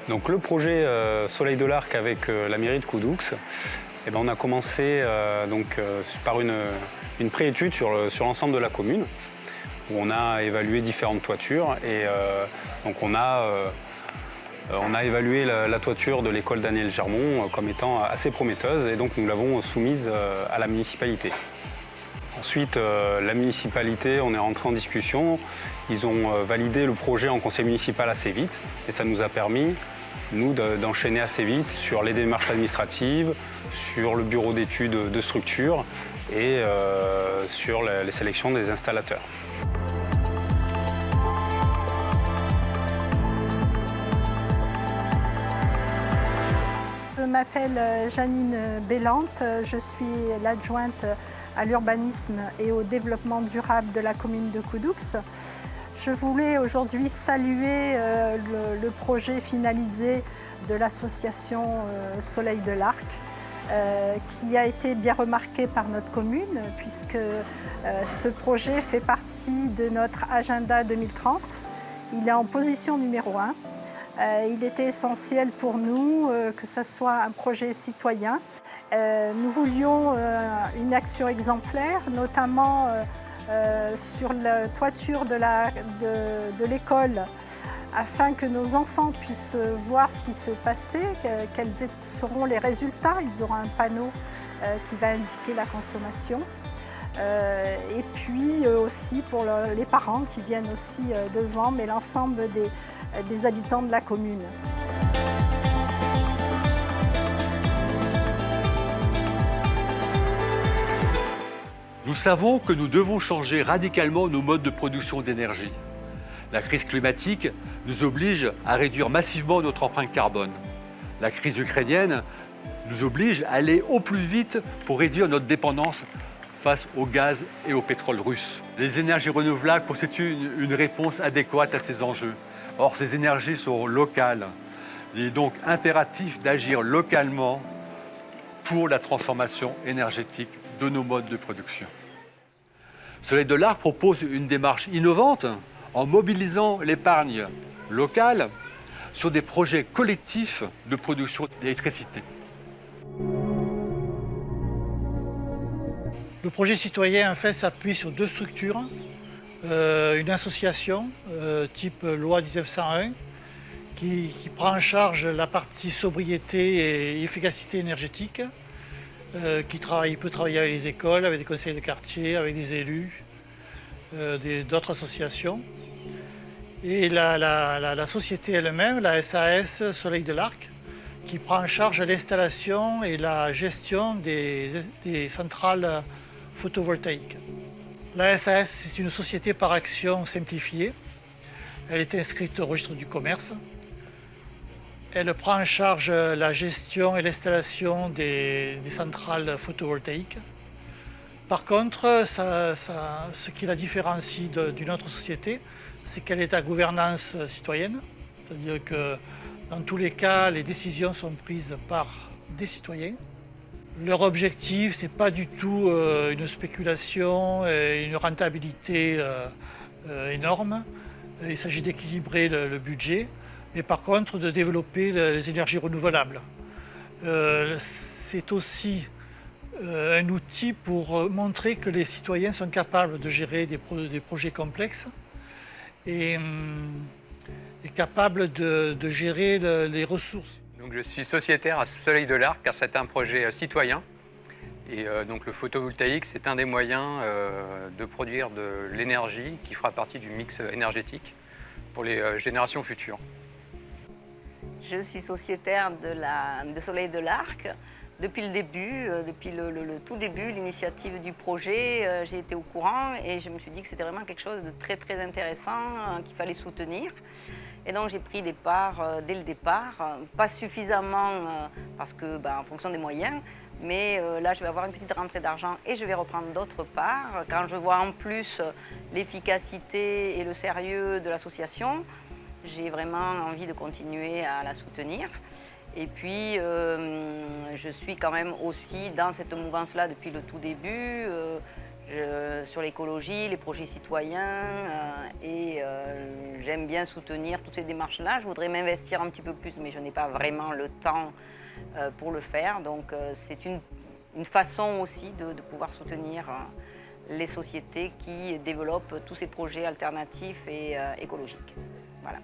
Donc le projet Soleil de l'Arc avec la mairie de Coudoux, eh ben, on a commencé par une préétude sur l'ensemble de la commune, où on a évalué différentes toitures et donc on a évalué la toiture de l'école Daniel Germont comme étant assez prometteuse et donc nous l'avons soumise à la municipalité. Ensuite, la municipalité, on est rentré en discussion. Ils ont validé le projet en conseil municipal assez vite et ça nous a permis, nous, d'enchaîner assez vite sur les démarches administratives, sur le bureau d'études de structure et sur les sélections des installateurs. Je m'appelle Janine Bellante, je suis l'adjointe à l'urbanisme et au développement durable de la commune de Coudoux. Je voulais aujourd'hui saluer le projet finalisé de l'association Soleil de l'Arc, qui a été bien remarqué par notre commune, puisque ce projet fait partie de notre agenda 2030. Il est en position numéro 1. Il était essentiel pour nous que ce soit un projet citoyen. Nous voulions une action exemplaire, notamment sur la toiture de l'école, afin que nos enfants puissent voir ce qui se passait, quels seront les résultats. Ils auront un panneau qui va indiquer la consommation. Et puis aussi pour les parents qui viennent aussi devant, mais l'ensemble des habitants de la commune. Nous savons que nous devons changer radicalement nos modes de production d'énergie. La crise climatique nous oblige à réduire massivement notre empreinte carbone. La crise ukrainienne nous oblige à aller au plus vite pour réduire notre dépendance face au gaz et au pétrole russe. Les énergies renouvelables constituent une réponse adéquate à ces enjeux. Or, ces énergies sont locales. Il est donc impératif d'agir localement pour la transformation énergétique de nos modes de production. Soleil de l'Arc propose une démarche innovante en mobilisant l'épargne locale sur des projets collectifs de production d'électricité. Le projet citoyen en fait s'appuie sur deux structures. Une association type loi 1901 qui prend en charge la partie sobriété et efficacité énergétique, qui peut travailler avec les écoles, avec des conseils de quartier, avec des élus, d'autres associations. Et la société elle-même, la SAS Soleil de l'Arc, qui prend en charge l'installation et la gestion des centrales photovoltaïques. La SAS, c'est une société par action simplifiée. Elle est inscrite au registre du commerce. Elle prend en charge la gestion et l'installation des centrales photovoltaïques. Par contre, ce qui la différencie d'une autre société, c'est qu'elle est à gouvernance citoyenne. C'est-à-dire que dans tous les cas, les décisions sont prises par des citoyens. Leur objectif, ce n'est pas du tout une spéculation et une rentabilité énorme. Il s'agit d'équilibrer le budget, mais par contre de développer les énergies renouvelables. C'est aussi un outil pour montrer que les citoyens sont capables de gérer des projets complexes et capables de gérer les ressources. Donc je suis sociétaire à Soleil de l'Arc car c'est un projet citoyen. Et donc le photovoltaïque, c'est un des moyens de produire de l'énergie qui fera partie du mix énergétique pour les générations futures. Je suis sociétaire de Soleil de l'Arc. Depuis le début, depuis le tout début, l'initiative du projet, j'ai été au courant et je me suis dit que c'était vraiment quelque chose de très très intéressant qu'il fallait soutenir. Et donc j'ai pris des parts dès le départ, pas suffisamment parce que, en fonction des moyens, mais là je vais avoir une petite rentrée d'argent et je vais reprendre d'autres parts. Quand je vois en plus l'efficacité et le sérieux de l'association, j'ai vraiment envie de continuer à la soutenir. Et puis, je suis quand même aussi dans cette mouvance-là depuis le tout début, sur l'écologie, les projets citoyens, et j'aime bien soutenir toutes ces démarches-là. Je voudrais m'investir un petit peu plus, mais je n'ai pas vraiment le temps pour le faire. Donc, c'est une façon aussi de pouvoir soutenir les sociétés qui développent tous ces projets alternatifs et écologiques. Voilà.